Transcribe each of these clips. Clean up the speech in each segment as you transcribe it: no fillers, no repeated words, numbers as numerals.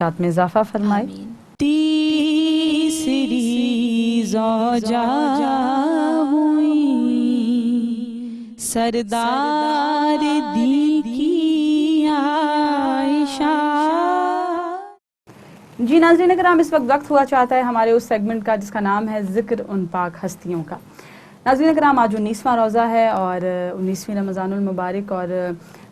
رات میں اضافہ فرمائے. تیسری زوجہ ہوئی سردار دی کی عائشہ. جی ناظرین کرام، اس وقت ہوا چاہتا ہے ہمارے اس سیگمنٹ کا جس کا نام ہے ذکر ان پاک ہستیوں کا. ناظرین کرام، آج 19واں روزہ ہے اور 19ویں رمضان المبارک، اور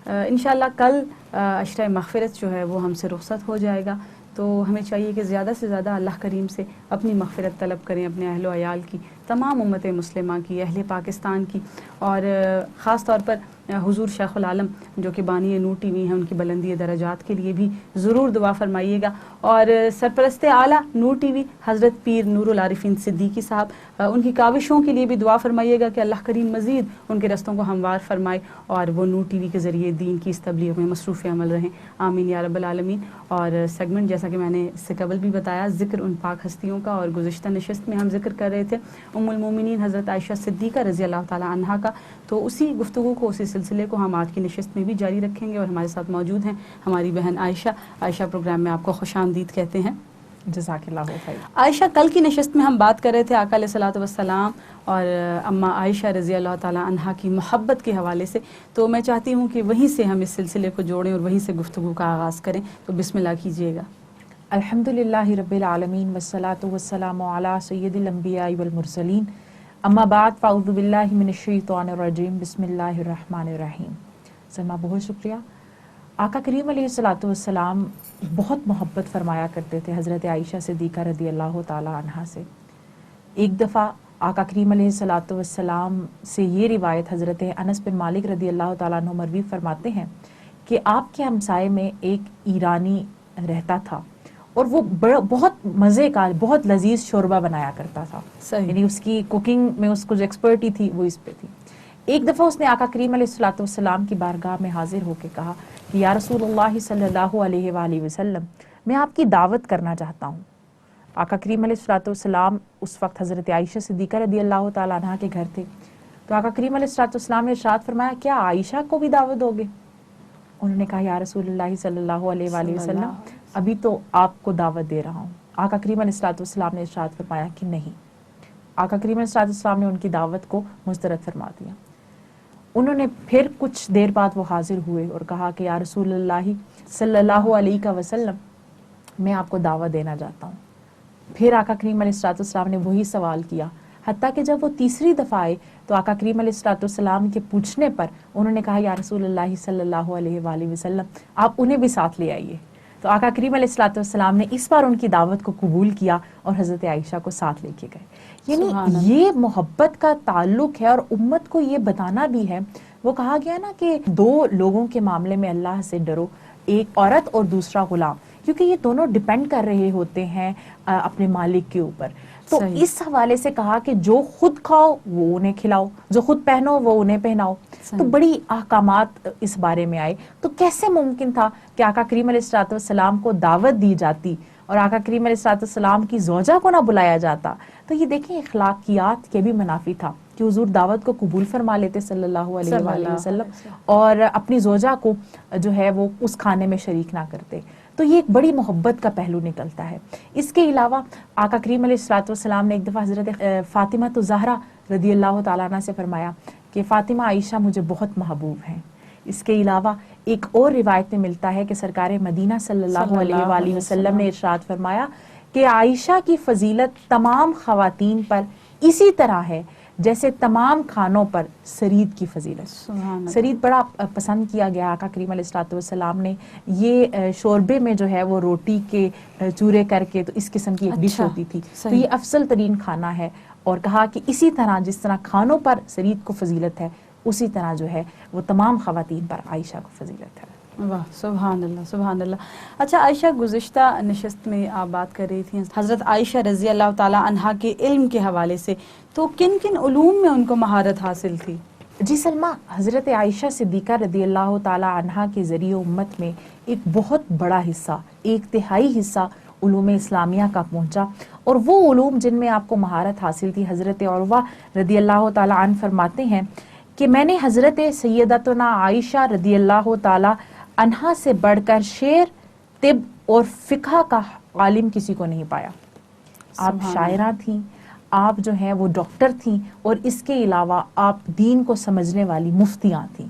انشاءاللہ کل عشرہ مغفرت جو ہے وہ ہم سے رخصت ہو جائے گا. تو ہمیں چاہیے کہ زیادہ سے زیادہ اللہ کریم سے اپنی مغفرت طلب کریں، اپنے اہل و عیال کی، تمام امت مسلمہ کی، اہل پاکستان کی، اور خاص طور پر حضور شیخ العالم جو کہ بانی نور ٹی وی ہیں، ان کی بلندی درجات کے لیے بھی ضرور دعا فرمائیے گا. اور سرپرست اعلیٰ نور ٹی وی حضرت پیر نور العارفین صدیقی صاحب، ان کی کاوشوں کے لیے بھی دعا فرمائیے گا کہ اللہ کریم مزید ان کے رستوں کو ہموار فرمائے اور وہ نور ٹی وی کے ذریعے دین کی اس تبلیغ میں مصروف عمل رہیں. آمین یا رب العالمین. اور سیگمنٹ جیسا کہ میں نے اس سے قبل بھی بتایا، ذکر ان پاک ہستیوں کا، اور گزشتہ نشست میں ہم ذکر کر رہے تھے ام المومنین حضرت عائشہ صدیقہ رضی اللہ تعالی عنہا کا. تو اسی گفتگو کو، اسی سلسلے کو ہم آج کی نشست میں بھی جاری رکھیں گے، اور ہمارے ساتھ موجود ہیں ہماری بہن عائشہ. عائشہ پروگرام میں آپ کو خوش آمدید کہتے ہیں. جزاک اللہ خیر. عائشہ، کل کی نشست میں ہم بات کر رہے تھے آقا علیہ الصلوۃ والسلام اور اماں عائشہ رضی اللہ تعالی عنہا کی محبت کے حوالے سے. تو میں چاہتی ہوں کہ وہیں سے ہم اس سلسلے کو جوڑیں اور وہیں سے گفتگو کا آغاز کریں. تو بسم اللہ کیجیے گا. الحمدللہ رب العالمین والصلاۃ والسلام علی سید الانبیاء والمرسلین، اما بعد فاعوذ باللہ من الشیطان الرجیم، بسم اللہ الرحمن الرحیم. سلمہ، بہت شکریہ. آقا کریم علیہ الصلوۃ والسلام بہت محبت فرمایا کرتے تھے حضرت عائشہ صدیقہ رضی اللہ تعالی عنہا سے. ایک دفعہ آقا کریم علیہ الصلوۃ والسلام سے یہ روایت حضرت انس بن مالک رضی اللہ تعالیٰ عنہ مروی فرماتے ہیں کہ آپ کے ہمسائے میں ایک ایرانی رہتا تھا، اور وہ بہت مزے کا، بہت لذیذ شوربہ بنایا کرتا تھا. یعنی اس کی کوکنگ میں اس کو جو ایکسپرٹی تھی وہ اس پہ تھی. ایک دفعہ اس نے آقا کریم علیہ الصلوۃ والسلام کی بارگاہ میں حاضر ہو کے کہا کہ یا رسول اللہ صلی اللہ علیہ وآلہ وسلم، میں آپ کی دعوت کرنا چاہتا ہوں. آقا کریم علیہ الصلوۃ والسلام اس وقت حضرت عائشہ صدیقہ رضی اللہ تعالیٰ عنہا کے گھر تھے. تو آقا کریم علیہ الصلوۃ والسلام نے ارشاد فرمایا، کیا عائشہ کو بھی دعوت دو گے؟ انہوں نے کہا، یا رسول اللہ صلی اللہ علیہ وآلہ وسلم، ابھی تو آپ کو دعوت دے رہا ہوں. آقا کریم علیہ الصلوۃ والسلام نے ارشاد فرمایا کہ نہیں. آقا کریم علیہ الصلوۃ والسلام نے ان کی دعوت کو مسترد فرما دیا. انہوں نے پھر کچھ دیر بعد وہ حاضر ہوئے اور کہا کہ یا رسول اللہ صلی اللہ علیہ وسلم، میں آپ کو دعوت دینا چاہتا ہوں. پھر آقا کریم علیہ الصلوۃ والسلام نے وہی سوال کیا، حتیٰ کہ جب وہ تیسری دفعہ آئے تو آقا کریم علیہ الصلوۃ والسلام کے پوچھنے پر انہوں نے کہا، یا رسول اللہ صلی اللہ علیہ وآلہ وسلم، آپ انہیں بھی ساتھ لے آئیے. تو آقا کریم علیہ الصلوۃ والسلام نے اس بار ان کی دعوت کو قبول کیا اور حضرت عائشہ کو ساتھ لے کے گئے. یعنی یہ محبت کا تعلق ہے، اور امت کو یہ بتانا بھی ہے. وہ کہا گیا نا کہ دو لوگوں کے معاملے میں اللہ سے ڈرو، ایک عورت اور دوسرا غلام، کیونکہ یہ دونوں ڈیپینڈ کر رہے ہوتے ہیں اپنے مالک کے اوپر. تو اس حوالے سے کہا کہ جو خود کھاؤ وہ انہیں کھلاؤ، جو خود پہنو وہ انہیں پہناؤ. تو بڑی احکامات اس بارے میں آئے. تو کیسے ممکن تھا کہ آقا کریم علیہ الصلوۃ والسلام کو دعوت دی جاتی اور آقا کریم علیہ الصلوۃ والسلام کی زوجہ کو نہ بلایا جاتا؟ تو یہ دیکھیں اخلاقیات کے بھی منافی تھا کہ حضور دعوت کو قبول فرما لیتے صلی اللہ علیہ وآلہ وسلم، اور اپنی زوجہ کو جو ہے وہ اس کھانے میں شریک نہ کرتے. تو یہ ایک بڑی محبت کا پہلو نکلتا ہے. اس کے علاوہ آقا کریم علیہ الصلوۃ والسلام نے ایک دفعہ حضرت فاطمہ الزہرا رضی اللہ تعالیٰ عنہ سے فرمایا کہ فاطمہ عائشہ مجھے بہت محبوب ہیں. اس کے علاوہ ایک اور روایت میں ملتا ہے کہ سرکار مدینہ صلی اللہ علیہ وآلہ وسلم نے ارشاد فرمایا کہ عائشہ کی فضیلت تمام خواتین پر اسی طرح ہے جیسے تمام کھانوں پر سرید کی فضیلت. سرید بڑا پسند کیا گیا. آقا کریم علیہ الصلوۃ والسلام نے یہ شوربے میں جو ہے وہ روٹی کے چورے کر کے تو اس قسم کی ایک ڈش ہوتی تھی. تو یہ افضل ترین کھانا ہے، اور کہا کہ اسی طرح جس طرح کھانوں پر سرید کو فضیلت ہے، اسی طرح جو ہے وہ تمام خواتین پر عائشہ کو فضیلت ہے. واہ، سبحان اللہ سبحان اللہ. اچھا عائشہ، گزشتہ نشست میں آپ بات کر رہی تھیں حضرت عائشہ رضی اللہ تعالیٰ عنہا کے علم کے حوالے سے، تو کن کن علوم میں ان کو مہارت حاصل تھی؟ جی سلمہ، حضرت عائشہ صدیقہ رضی اللہ تعالیٰ عنہا کے ذریعے امت میں ایک بہت بڑا حصہ، 1/3 حصہ علوم اسلامیہ کا پہنچا. اور وہ علوم جن میں آپ کو مہارت حاصل تھی، حضرت عروہ رضی اللہ تعالیٰ عنہ فرماتے ہیں کہ میں نے حضرت سیدتنا عائشہ رضی اللہ تعالیٰ عنہا سے بڑھ کر شعر، طب اور فقہ کا عالم کسی کو نہیں پایا. آپ شاعرہ تھیں, آپ جو ہیں وہ ڈاکٹر تھیں, اور اس کے علاوہ آپ دین کو سمجھنے والی مفتیاں تھیں.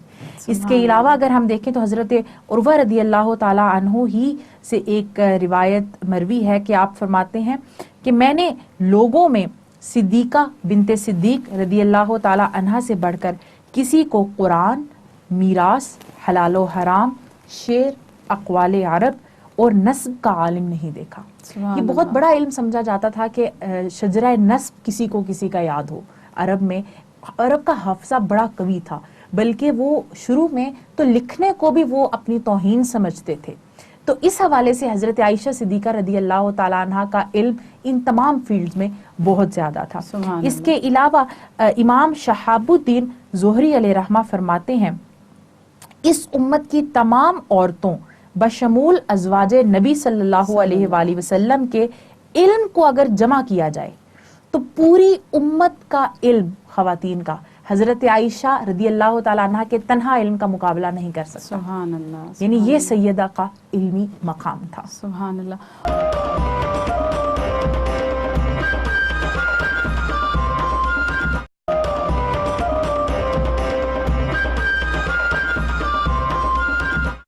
اس کے علاوہ اگر ہم دیکھیں تو حضرت عروہ رضی اللہ تعالی عنہ ہی سے ایک روایت مروی ہے کہ آپ فرماتے ہیں کہ میں نے لوگوں میں صدیقہ بنت صدیق رضی اللہ تعالی عنہ سے بڑھ کر کسی کو قرآن, میراث, حلال و حرام, شعر, اقوال عرب اور نسب کا عالم نہیں دیکھا. یہ بہت بڑا علم سمجھا جاتا تھا کہ شجرہ نسب کسی کو کسی کا یاد ہو. عرب میں عرب کا حافظہ بڑا قوی تھا, بلکہ وہ شروع میں تو لکھنے کو بھی وہ اپنی توہین سمجھتے تھے. تو اس حوالے سے حضرت عائشہ صدیقہ رضی اللہ تعالیٰ عنہ کا علم ان تمام فیلڈز میں بہت زیادہ تھا. اس کے علاوہ امام شہاب الدین زہری علیہ رحمہ فرماتے ہیں اس امت کی تمام عورتوں بشمول ازواج نبی صلی اللہ علیہ وآلہ وسلم کے علم کو اگر جمع کیا جائے تو پوری امت کا علم خواتین کا حضرت عائشہ رضی اللہ تعالیٰ عنہ کے تنہا علم کا مقابلہ نہیں کر سکتا. سبحان اللہ. یعنی یہ سیدہ کا علمی مقام تھا. سبحان اللہ.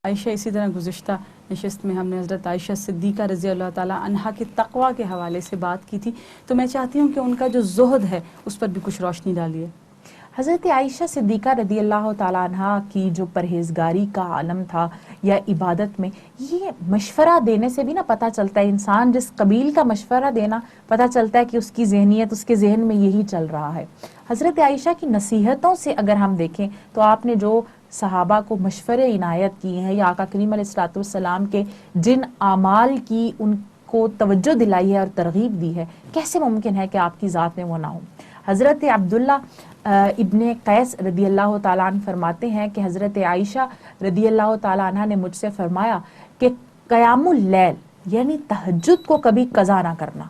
عائشہ, اسی طرح گزشتہ نشست میں ہم نے حضرت عائشہ صدیقہ رضی اللہ تعالیٰ عنہا کے تقوی کے حوالے سے بات کی تھی, تو میں چاہتی ہوں کہ ان کا جو زہد ہے اس پر بھی کچھ روشنی ڈالیے. حضرت عائشہ صدیقہ رضی اللہ تعالیٰ عنہ کی جو پرہیزگاری کا عالم تھا یا عبادت میں, یہ مشورہ دینے سے بھی نہ پتہ چلتا ہے, انسان جس قبیل کا مشورہ دینا پتہ چلتا ہے کہ اس کی ذہنیت, اس کے ذہن میں یہی چل رہا ہے. حضرت عائشہ کی نصیحتوں سے اگر ہم دیکھیں تو آپ نے جو صحابہ کو مشورے عنایت کیے ہیں یا آقا کریم علیہ الصلوۃ والسلام کے جن اعمال کی ان کو توجہ دلائی ہے اور ترغیب دی ہے, کیسے ممکن ہے کہ آپ کی ذات میں وہ نہ ہو. حضرت عبداللہ ابن قیس رضی اللہ تعالیٰ عنہ فرماتے ہیں کہ حضرت عائشہ رضی اللہ تعالیٰ عنہ نے مجھ سے فرمایا کہ قیام اللیل یعنی تہجد کو کبھی قضا نہ کرنا,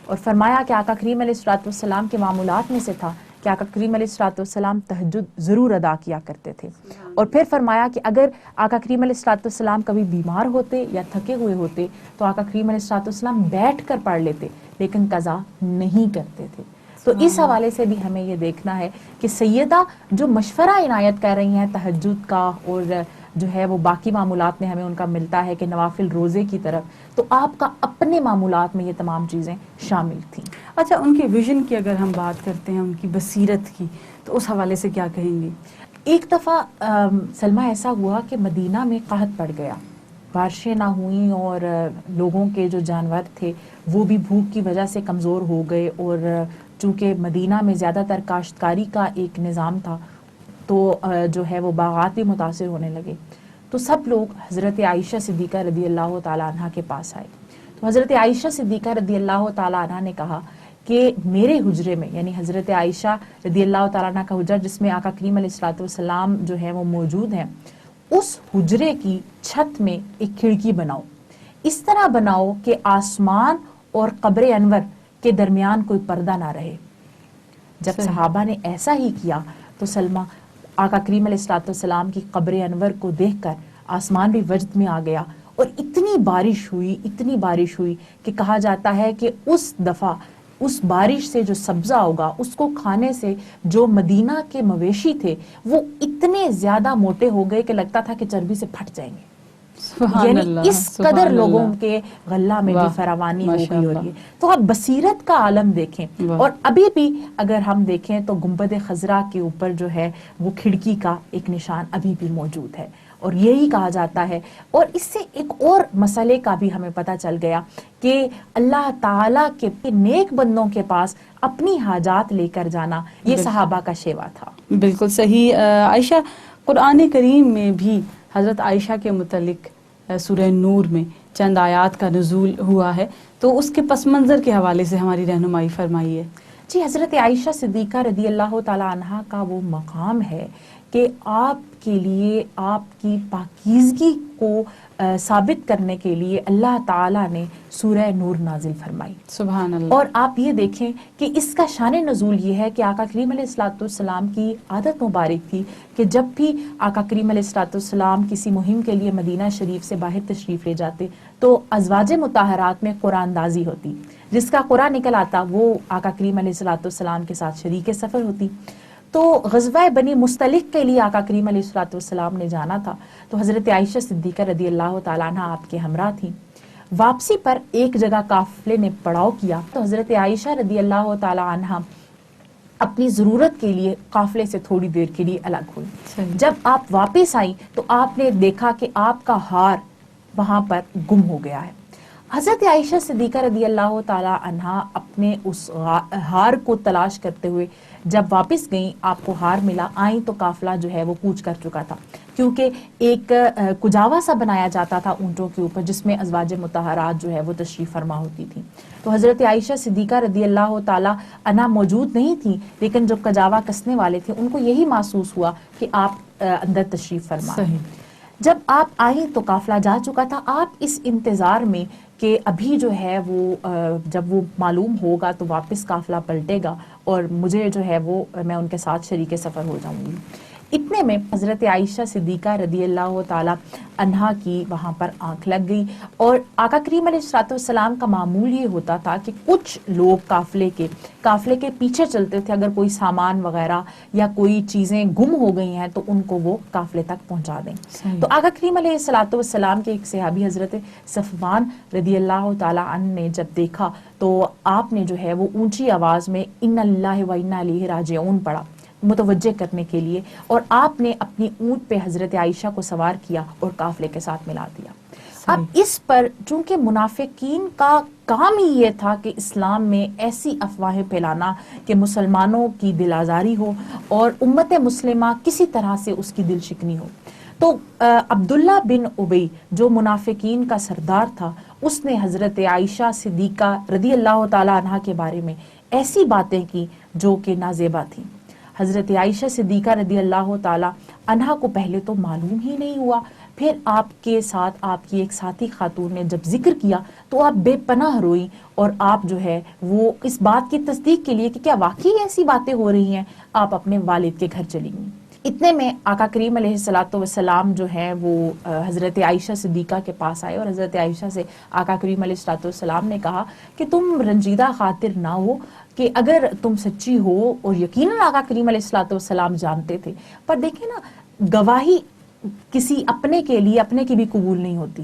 اور فرمایا کہ آقا کریم علیہ الصلوۃ والسلام کے معمولات میں سے تھا کہ آقا کریم علیہ الصلوۃ والسلام تہجد ضرور ادا کیا کرتے تھے. اور پھر فرمایا کہ اگر آقا کریم علیہ الصلوۃ والسلام کبھی بیمار ہوتے یا تھکے ہوئے ہوتے تو آقا کریم علیہ الصلوۃ والسلام بیٹھ کر پڑھ لیتے, لیکن قضا نہیں کرتے تھے. تو اس حوالے سے بھی ہمیں یہ دیکھنا ہے کہ سیدہ جو مشورہ عنایت کر رہی ہیں تہجد کا, اور جو ہے وہ باقی معمولات میں ہمیں ان کا ملتا ہے کہ نوافل روزے کی طرف, تو آپ کا اپنے معمولات میں یہ تمام چیزیں شامل تھیں. اچھا, ان کے ویژن کی اگر ہم بات کرتے ہیں, ان کی بصیرت کی, تو اس حوالے سے کیا کہیں گی؟ ایک دفعہ سلمہ ایسا ہوا کہ مدینہ میں قحط پڑ گیا, بارشیں نہ ہوئیں, اور لوگوں کے جو جانور تھے وہ بھی بھوک کی وجہ سے کمزور ہو گئے, اور چونکہ مدینہ میں زیادہ تر کاشتکاری کا ایک نظام تھا تو جو ہے وہ باغات بھی متاثر ہونے لگے. تو سب لوگ حضرت عائشہ صدیقہ رضی اللہ تعالیٰ عنہ کے پاس آئے. تو حضرت عائشہ صدیقہ رضی اللہ تعالیٰ عنہ نے کہا کہ میرے حجرے میں, یعنی حضرت عائشہ رضی اللہ تعالیٰ عنہ کا حجرہ جس میں آقا کریم علیہ الصلوۃ والسلام جو ہے وہ موجود ہیں, اس حجرے کی چھت میں ایک کھڑکی بناؤ, اس طرح بناؤ کہ آسمان اور قبر انور کے درمیان کوئی پردہ نہ رہے. جب صحابہ نے ایسا ہی کیا تو سلمہ آقا کریم علیہ الصلوۃ والسلام کی قبر انور کو دیکھ کر آسمان بھی وجد میں آ گیا, اور اتنی بارش ہوئی کہ کہا جاتا ہے کہ اس دفعہ اس بارش سے جو سبزہ ہوگا اس کو کھانے سے جو مدینہ کے مویشی تھے وہ اتنے زیادہ موٹے ہو گئے کہ لگتا تھا کہ چربی سے پھٹ جائیں گے. یعنی اس قدر لوگوں کے غلہ میں بھی فراوانی ہو گئی ہو رہی ہے. تو آپ بصیرت کا عالم دیکھیں, اور ابھی بھی اگر ہم دیکھیں تو گنبد خضرا کے اوپر جو ہے وہ کھڑکی کا ایک نشان ابھی بھی موجود ہے, اور یہی کہا جاتا ہے. اور اس سے ایک اور مسئلے کا بھی ہمیں پتہ چل گیا کہ اللہ تعالیٰ کے نیک بندوں کے پاس اپنی حاجات لے کر جانا یہ صحابہ کا شیوا تھا. بالکل صحیح. عائشہ, قرآن کریم میں بھی حضرت عائشہ کے متعلق سورہ نور میں چند آیات کا نزول ہوا ہے, تو اس کے پس منظر کے حوالے سے ہماری رہنمائی فرمائیے. جی, حضرت عائشہ صدیقہ رضی اللہ تعالیٰ عنہ کا وہ مقام ہے کہ آپ کے لیے آپ کی پاکیزگی کو ثابت کرنے کے لیے اللہ تعالیٰ نے سورہ نور نازل فرمائی. سبحان اللہ. اور آپ یہ دیکھیں کہ اس کا شان نزول یہ ہے کہ آقا کریم علیہ الصلوۃ والسلام کی عادت مبارک تھی کہ جب بھی آقا کریم علیہ الصلوۃ والسلام کسی مہم کے لیے مدینہ شریف سے باہر تشریف لے جاتے تو ازواج مطہرات میں قرآن دازی ہوتی، جس کا قرآن نکل آتا وہ آقا کریم علیہ الصلوۃ والسلام کے ساتھ شریک سفر ہوتی. تو غزوہ بنی مستلق کے لیے آقا کریم علیہ الصلوۃ والسلام نے جانا تھا، تو حضرت عائشہ صدیقہ رضی اللہ تعالیٰ عنہ آپ کے ہمراہ تھیں. واپسی پر ایک جگہ قافلے نے پڑاؤ کیا تو حضرت عائشہ رضی اللہ تعالیٰ عنہ اپنی ضرورت کے لیے قافلے سے تھوڑی دیر کے لیے الگ ہوئی. جب آپ واپس آئیں تو آپ نے دیکھا کہ آپ کا ہار وہاں پر گم ہو گیا ہے. حضرت عائشہ صدیقہ رضی اللہ تعالیٰ عنہ اپنے اس ہار کو تلاش کرتے ہوئے جب واپس گئیں، آپ کو ہار ملا. آئیں تو قافلہ جو ہے وہ کوچ کر چکا تھا، کیونکہ ایک کجاوا سا بنایا جاتا تھا اونٹوں کے اوپر جس میں ازواج مطہرات جو ہے وہ تشریف فرما ہوتی تھیں. تو حضرت عائشہ صدیقہ رضی اللہ تعالیٰ عنہ موجود نہیں تھی، لیکن جو کجاوا کسنے والے تھے ان کو یہی محسوس ہوا کہ آپ اندر تشریف فرما. جب آپ آئیں تو قافلہ جا چکا تھا. آپ اس انتظار میں کہ ابھی جو ہے وہ جب وہ معلوم ہوگا تو واپس قافلہ پلٹے گا اور مجھے جو ہے وہ میں ان کے ساتھ شریک سفر ہو جاؤں گی. اتنے میں حضرت عائشہ صدیقہ رضی اللہ تعالیٰ عنہا کی وہاں پر آنکھ لگ گئی. اور آقا کریم علیہ الصلوۃ والسلام کا معمول یہ ہوتا تھا کہ کچھ لوگ قافلے کے پیچھے چلتے تھے. اگر کوئی سامان وغیرہ یا کوئی چیزیں گم ہو گئی ہیں تو ان کو وہ قافلے تک پہنچا دیں. تو آقا کریم علیہ الصلوۃ والسلام کے ایک صحابی حضرت صفوان رضی اللہ تعالیٰ عنہ نے جب دیکھا تو آپ نے جو ہے وہ اونچی آواز میں ان اللہ و انا الیہ راجعون پڑھا متوجہ کرنے کے لیے، اور آپ نے اپنی اونٹ پہ حضرت عائشہ کو سوار کیا اور قافلے کے ساتھ ملا دیا. اب اس پر چونکہ منافقین کا کام ہی یہ تھا کہ اسلام میں ایسی افواہیں پھیلانا کہ مسلمانوں کی دل آزاری ہو اور امت مسلمہ کسی طرح سے اس کی دل شکنی ہو. تو عبداللہ بن ابی جو منافقین کا سردار تھا، اس نے حضرت عائشہ صدیقہ رضی اللہ تعالیٰ عنہ کے بارے میں ایسی باتیں کی جو کہ نازیبا تھیں. حضرت عائشہ صدیقہ رضی اللہ تعالیٰ عنہا کو پہلے تو معلوم ہی نہیں ہوا. پھر آپ کے ساتھ آپ کی ایک ساتھی خاتون نے جب ذکر کیا تو آپ بے پناہ روئی اور آپ جو ہے وہ اس بات کی تصدیق کے لیے کہ کیا واقعی ایسی باتیں ہو رہی ہیں، آپ اپنے والد کے گھر چلی گئیں. اتنے میں آقا کریم علیہ الصلوۃ والسلام جو ہیں وہ حضرت عائشہ صدیقہ کے پاس آئے اور حضرت عائشہ سے آقا کریم علیہ الصلوۃ والسلام نے کہا کہ تم رنجیدہ خاطر نہ ہو، کہ اگر تم سچی ہو، اور یقیناً آقا کریم علیہ الصلوۃ والسلام جانتے تھے، پر دیکھیں نا گواہی کسی اپنے کے لیے اپنے کی بھی قبول نہیں ہوتی.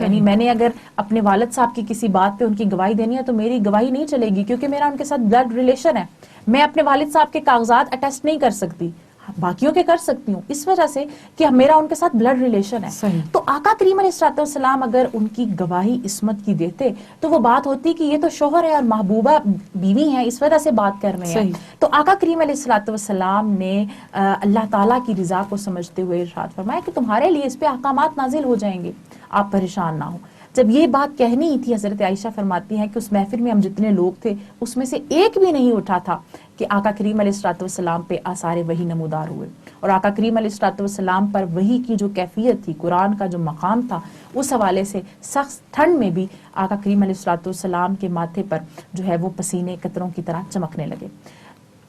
یعنی میں نے اگر اپنے والد صاحب کی کسی بات پہ ان کی گواہی دینی ہے تو میری گواہی نہیں چلے گی، کیونکہ میرا ان کے ساتھ بلڈ ریلیشن ہے. میں اپنے والد صاحب کے کاغذات اٹیسٹ نہیں کر سکتی، باقیوں کے کر سکتی ہوں، اس وجہ سے کہ میرا ان کے ساتھ بلڈ ریلیشن ہے. تو آقا کریم علیہ الصلوۃ والسلام اگر ان کی گواہی عصمت کی دیتے تو وہ بات ہوتی کہ یہ تو شوہر ہے اور محبوبہ بیوی ہیں، اس وجہ سے بات کر رہے ہیں. تو آقا کریم علیہ الصلوۃ والسلام نے اللہ تعالیٰ کی رضا کو سمجھتے ہوئے ارشاد فرمایا کہ تمہارے لیے اس پہ احکامات نازل ہو جائیں گے، آپ پریشان نہ ہو. جب یہ بات کہنی ہی تھی، حضرت عائشہ فرماتی ہیں کہ اس محفل میں ہم جتنے لوگ تھے اس میں سے ایک بھی نہیں اٹھا تھا کہ آقا کریم علیہ الصلوۃ والسلام پہ آثار وحی نمودار ہوئے. اور آقا کریم علیہ الصلوۃ والسلام پر وحی کی جو کیفیت تھی، قرآن کا جو مقام تھا، اس حوالے سے سخت ٹھنڈ میں بھی آقا کریم علیہ الصلوۃ والسلام کے ماتھے پر جو ہے وہ پسینے قطروں کی طرح چمکنے لگے.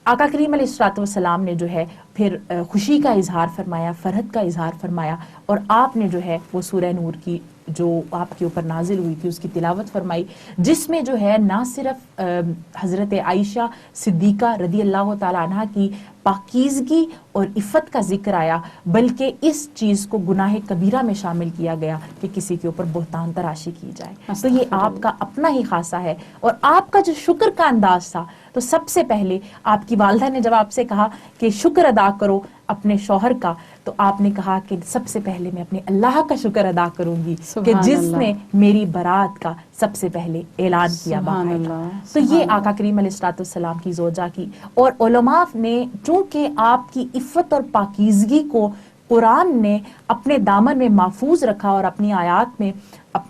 آقا کریم علیہ الصلوۃ والسلام نے جو ہے پھر خوشی کا اظہار فرمایا، فرحت کا اظہار فرمایا، اور آپ نے جو ہے وہ سورہ نور کی جو آپ کے اوپر نازل ہوئی تھی اس کی تلاوت فرمائی، جس میں جو ہے نہ صرف حضرت عائشہ صدیقہ رضی اللہ تعالیٰ عنہ کی پاکیزگی اور عفت کا ذکر آیا، بلکہ اس چیز کو گناہ کبیرہ میں شامل کیا گیا کہ کسی کے اوپر بہتان تراشی کی جائے. تو یہ آپ کا اپنا ہی خاصہ ہے. اور آپ کا جو شکر کا انداز تھا، تو سب سے پہلے آپ کی والدہ نے جب آپ سے کہا کہ شکر ادا کرو اپنے شوہر کا، تو آپ نے کہا کہ سب سے پہلے میں اپنے اللہ کا شکر ادا کروں گی کہ جس نے میری برات کا سب سے پہلے اعلان کیا باقاعدہ. تو یہ آقا کریم علیہ الصلوۃ والسلام کی زوجہ کی. اور علماء نے چونکہ آپ کی عفت اور پاکیزگی کو قرآن نے اپنے دامن میں محفوظ رکھا اور اپنی آیات میں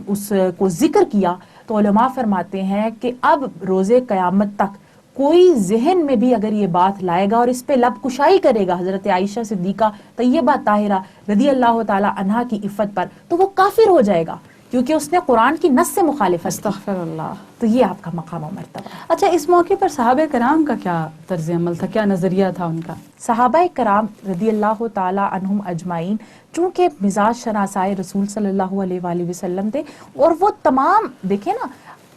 اس کو ذکر کیا، تو علماء فرماتے ہیں کہ اب روز قیامت تک کوئی ذہن میں بھی اگر یہ بات لائے گا اور اس پہ لب کشائی کرے گا حضرت عائشہ صدیقہ طیبہ طاہرہ رضی اللہ تعالی عنہا کی عفت پر، تو وہ کافر ہو جائے گا، کیونکہ اس نے قرآن کی نص سے مخالفت کی۔ استغفر اللہ۔ تو یہ آپ کا مقام و مرتبہ۔ اچھا، اس موقع پر صحابہ کرام کا کیا طرز عمل تھا، کیا نظریہ تھا ان کا؟ صحابہ کرام رضی اللہ تعالی عنہم اجمعین چونکہ مزاج شناسائے رسول صلی اللہ علیہ وآلہ وسلم تھے، اور وہ تمام دیکھیں نا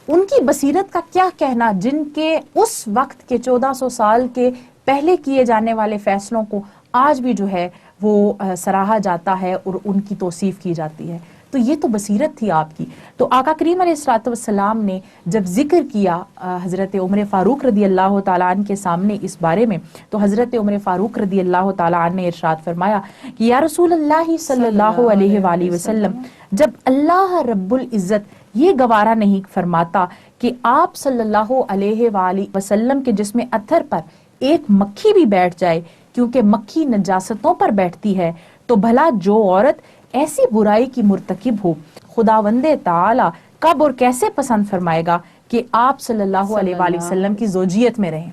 ان کی بصیرت کا کیا کہنا، جن کے اس وقت کے 1400 سال کے پہلے کیے جانے والے فیصلوں کو آج بھی جو ہے وہ سراہا جاتا ہے اور ان کی توصیف کی جاتی ہے۔ تو یہ تو بصیرت تھی آپ کی۔ تو آقا کریم علیہ الصلوۃ والسلام نے جب ذکر کیا حضرت عمر فاروق رضی اللہ تعالیٰ عنہ کے سامنے اس بارے میں، تو حضرت عمر فاروق رضی اللہ تعالیٰ عنہ نے ارشاد فرمایا کہ یا رسول اللہ صلی اللہ علیہ وآلہ وسلم، جب اللہ رب العزت یہ گوارا نہیں فرماتا کہ آپ صلی اللہ علیہ وآلہ وسلم کے جسم اطہر پر ایک مکھی بھی بیٹھ جائے، کیونکہ مکھی نجاستوں پر بیٹھتی ہے، تو بھلا جو عورت ایسی برائی کی مرتکب ہو، خداوند تعالی کب اور کیسے پسند فرمائے گا کہ آپ صلی اللہ علیہ وآلہ وسلم کی زوجیت میں رہیں۔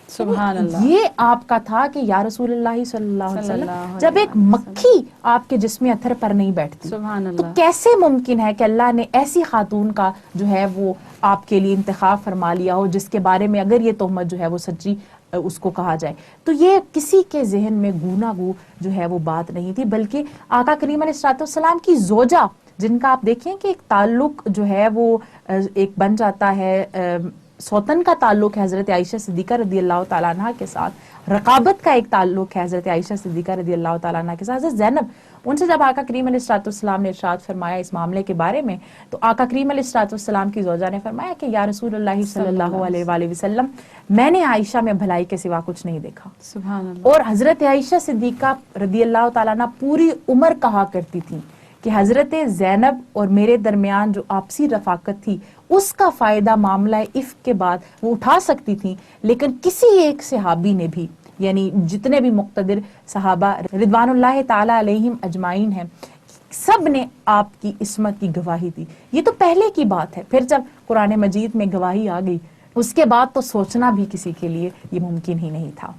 سبحان اللہ۔ یہ آپ کا تھا کہ یا رسول اللہ صلی اللہ علیہ وسلم، جب ایک مکھی آپ کے جسم اطہر پر نہیں بیٹھتی، سبحان تو اللہ، کیسے ممکن ہے کہ اللہ نے ایسی خاتون کا جو ہے وہ آپ کے لیے انتخاب فرما لیا ہو، جس کے بارے میں اگر یہ تہمت جو ہے وہ سچی اس کو کہا جائے۔ تو یہ کسی کے ذہن میں گونا گو جو ہے وہ بات نہیں تھی، بلکہ آقا کریم علیہ الصلوۃ والسلام کی زوجہ، جن کا آپ دیکھیں کہ ایک تعلق جو ہے وہ ایک بن جاتا ہے، سوتن کا تعلق ہے حضرت عائشہ صدیقہ رضی اللہ تعالیٰ عنہ کے ساتھ، رقابت کا ایک تعلق ہے حضرت عائشہ صدیقہ رضی اللہ تعالیٰ عنہ کے ساتھ۔ حضرت زینب، ان سے جب آقا کریم علیہ الصلوۃ والسلام نے ارشاد فرمایا اس معاملے کے بارے میں، تو آقا کریم علیہ الصلوۃ والسلام کی زوجہ نے فرمایا کہ یا رسول اللہ صلی اللہ علیہ وآلہ وسلم، میں نے عائشہ میں بھلائی کے سوا کچھ نہیں دیکھا۔ سبحان اللہ۔ اور حضرت عائشہ صدیقہ رضی اللہ تعالیٰ عنہ پوری عمر کہا کرتی تھی کہ حضرت زینب اور میرے درمیان جو آپسی رفاقت تھی، اس کا فائدہ معاملہ عفق کے بعد وہ اٹھا سکتی تھی، لیکن کسی ایک صحابی نے بھی، یعنی جتنے بھی مقتدر صحابہ رضوان اللہ تعالی علیہم اجمعین ہیں، سب نے آپ کی عصمت کی گواہی دی۔ یہ تو پہلے کی بات ہے، پھر جب قرآن مجید میں گواہی آ گئی، اس کے بعد تو سوچنا بھی کسی کے لیے یہ ممکن ہی نہیں تھا۔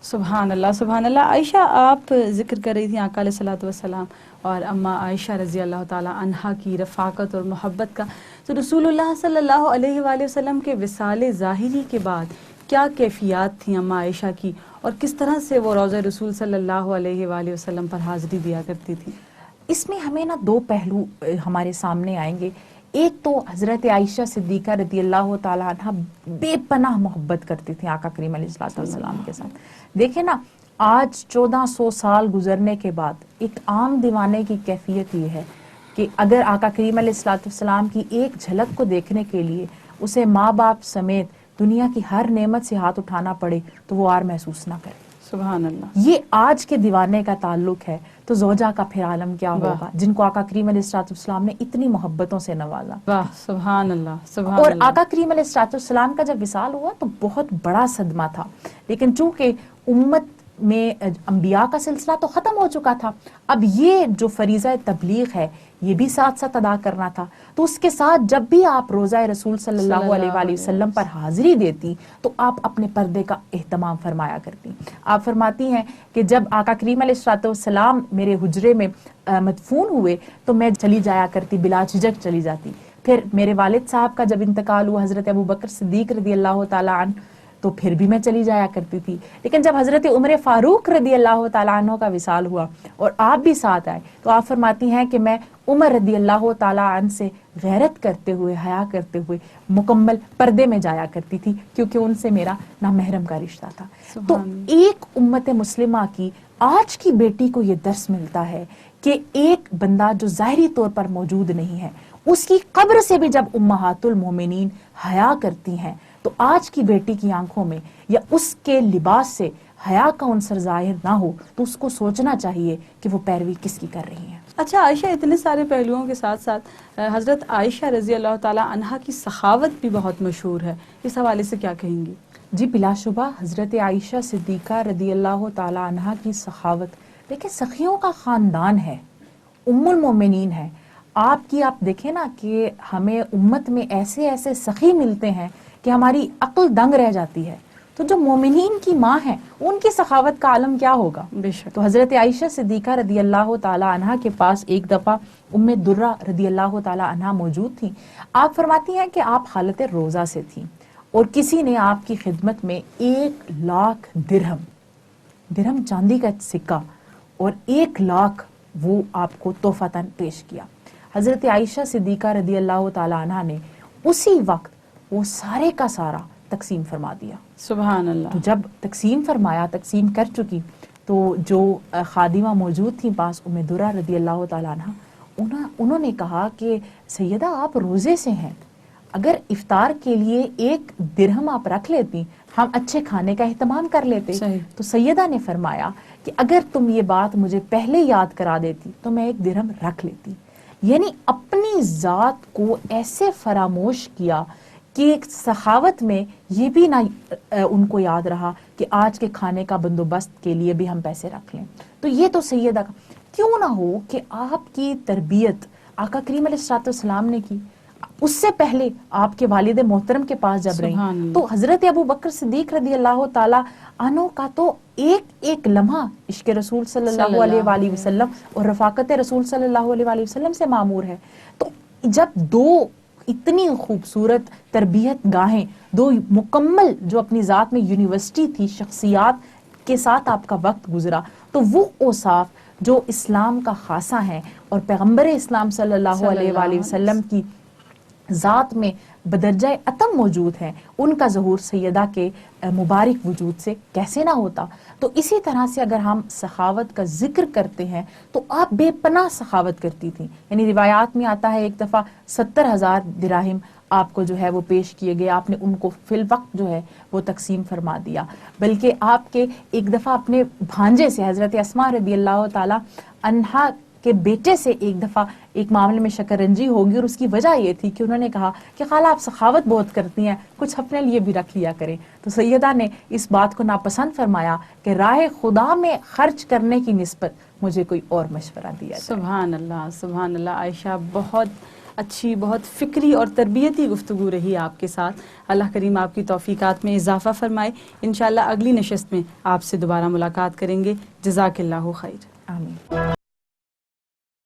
سبحان اللہ، سبحان اللہ۔ عائشہ، آپ ذکر کر رہی تھیں آقا علیہ الصلوۃ والسلام اور اماں عائشہ رضی اللہ تعالیٰ عنہا کی رفاقت اور محبت کا، تو رسول اللہ صلی اللہ علیہ وآلہ وسلم کے وصال ظاہری کے بعد کیا کیفیات تھیں اماں عائشہ کی، اور کس طرح سے وہ روضہ رسول صلی اللہ علیہ وآلہ وسلم پر حاضری دیا کرتی تھی؟ اس میں ہمیں نا دو پہلو ہمارے سامنے آئیں گے۔ ایک تو حضرت عائشہ صدیقہ رضی اللہ تعالیٰ عنہ بے پناہ محبت کرتی تھی آقا کریم علیہ الصلوۃ والسلام کے ساتھ۔ دیکھیں نا، آج 1400 سال گزرنے کے بعد ایک عام دیوانے کی کیفیت یہ ہے کہ اگر آقا کریم علیہ الصلوۃ والسلام کی ایک جھلک کو دیکھنے کے لیے اسے ماں باپ سمیت دنیا کی ہر نعمت سے ہاتھ اٹھانا پڑے تو وہ عار محسوس نہ کرے۔ سبحان اللہ۔ یہ آج کے دیوانے کا تعلق ہے، تو زوجہ کا پھر عالم کیا ہوگا، جن کو آقا کریم علیہ الصلوۃ والسلام نے اتنی محبتوں سے نوازا۔ واہ، سبحان اللہ، سبحان اور اللہ۔ آقا کریم علیہ الصلوۃ والسلام کا جب وصال ہوا تو بہت بڑا صدمہ تھا، لیکن چونکہ امت میں انبیاء کا سلسلہ تو ختم ہو چکا تھا، اب یہ جو فریضہ تبلیغ ہے یہ بھی ساتھ ساتھ ادا کرنا تھا، تو اس کے ساتھ جب بھی آپ روضہ رسول صلی اللہ علیہ وآلہ وسلم پر حاضری دیتی تو آپ اپنے پردے کا اہتمام فرمایا کرتی۔ آپ فرماتی ہیں کہ جب آقا کریم علیہ الصلوۃ والسلام میرے حجرے میں مدفون ہوئے تو میں چلی جایا کرتی، بلا جھجک چلی جاتی۔ پھر میرے والد صاحب کا جب انتقال ہوا حضرت ابو بکر صدیق رضی اللہ تعالیٰ عنہ، تو پھر بھی میں چلی جایا کرتی تھی، لیکن جب حضرت عمر فاروق رضی اللہ تعالیٰ عنہ کا وصال ہوا اور آپ بھی ساتھ آئے تو آپ فرماتی ہیں کہ میں عمر رضی اللہ تعالیٰ عنہ سے غیرت کرتے ہوئے، حیا کرتے ہوئے مکمل پردے میں جایا کرتی تھی، کیونکہ ان سے میرا نامحرم کا رشتہ تھا۔ تو ایک امت مسلمہ کی آج کی بیٹی کو یہ درس ملتا ہے کہ ایک بندہ جو ظاہری طور پر موجود نہیں ہے، اس کی قبر سے بھی جب امہات المومنین حیا کرتی ہیں تو آج کی بیٹی کی آنکھوں میں یا اس کے لباس سے حیا کا عنصر ظاہر نہ ہو تو اس کو سوچنا چاہیے کہ وہ پیروی کس کی کر رہی ہیں۔ اچھا عائشہ، اتنے سارے پہلوؤں کے ساتھ ساتھ حضرت عائشہ رضی اللہ تعالیٰ عنہا کی سخاوت بھی بہت مشہور ہے، اس حوالے سے کیا کہیں گی؟ جی بلا شبہ حضرت عائشہ صدیقہ رضی اللہ تعالیٰ عنہا کی سخاوت، دیکھیں سخیوں کا خاندان ہے، ام المومنین ہے۔ آپ دیکھیں نا کہ ہمیں امت میں ایسے ایسے سخی ملتے ہیں کہ ہماری عقل دنگ رہ جاتی ہے، تو جو مومنین کی ماں ہیں ان کی سخاوت کا عالم کیا ہوگا. بے شک. تو حضرت عائشہ صدیقہ رضی اللہ تعالی عنہا کے پاس ایک دفعہ ام درہ رضی اللہ تعالی عنہا موجود تھیں. آپ فرماتی ہیں کہ آپ حالت روزہ سے تھیں اور کسی نے آپ کی خدمت میں 1,00,000 درہم چاندی کا سکہ اور 1,00,000 وہ آپ کو تحفتاً پیش کیا. حضرت عائشہ صدیقہ رضی اللہ تعالی عنہا نے اسی وقت وہ سارے کا سارا تقسیم فرما دیا. سبحان اللہ. تو جب تقسیم فرمایا، تقسیم کر چکی، تو جو خادمہ موجود تھیں پاس ام درہ رضی اللہ تعالیٰ عنہ، انہوں نے کہا کہ سیدہ آپ روزے سے ہیں، اگر افطار کے لیے 1 درہم آپ رکھ لیتی ہم اچھے کھانے کا اہتمام کر لیتے. تو سیدہ نے فرمایا کہ اگر تم یہ بات مجھے پہلے یاد کرا دیتی تو میں 1 درہم رکھ لیتی. یعنی اپنی ذات کو ایسے فراموش کیا کہ سخاوت میں یہ بھی نہ ان کو یاد رہا کہ آج کے کھانے کا بندوبست کے لیے بھی ہم پیسے رکھ لیں. تو یہ تو سیدہ کا کیوں نہ ہو کہ آپ کی تربیت آقا کریم علیہ السلام نے کی. اس سے پہلے آپ کے والد محترم کے پاس جب رہی تو حضرت ابو بکر صدیق رضی اللہ تعالی عنہ کا تو ایک لمحہ عشق رسول صلی اللہ علیہ وآلہ وسلم اور رفاقت رسول صلی اللہ علیہ وآلہ وسلم سے معمور ہے. تو جب 2 اتنی خوبصورت تربیت گاہیں، 2 مکمل جو اپنی ذات میں یونیورسٹی تھی شخصیات کے ساتھ آپ کا وقت گزرا، تو وہ اوصاف جو اسلام کا خاصہ ہیں اور پیغمبر اسلام صلی اللہ علیہ وآلہ وسلم کی ذات میں بدرجہ اتم موجود ہیں، ان کا ظہور سیدہ کے مبارک وجود سے کیسے نہ ہوتا. تو اسی طرح سے اگر ہم سخاوت کا ذکر کرتے ہیں تو آپ بے پناہ سخاوت کرتی تھیں. یعنی روایات میں آتا ہے ایک دفعہ 70,000 دراہم آپ کو جو ہے وہ پیش کیے گئے، آپ نے ان کو فی الوقت جو ہے وہ تقسیم فرما دیا. بلکہ آپ کے ایک دفعہ اپنے بھانجے سے حضرت اسماء رضی اللہ تعالی عنہا کے بیٹے سے ایک دفعہ ایک معاملے میں شکرنجی ہوگی، اور اس کی وجہ یہ تھی کہ انہوں نے کہا کہ خالہ آپ سخاوت بہت کرتی ہیں، کچھ اپنے لیے بھی رکھ لیا کریں. تو سیدہ نے اس بات کو ناپسند فرمایا کہ راہ خدا میں خرچ کرنے کی نسبت مجھے کوئی اور مشورہ دیا جائے. سبحان اللہ، سبحان اللہ. عائشہ بہت اچھی، بہت فکری اور تربیتی گفتگو رہی آپ کے ساتھ. اللہ کریم آپ کی توفیقات میں اضافہ فرمائے. انشاءاللہ اگلی نشست میں آپ سے دوبارہ ملاقات کریں گے. جزاک اللہ خیر. آمین.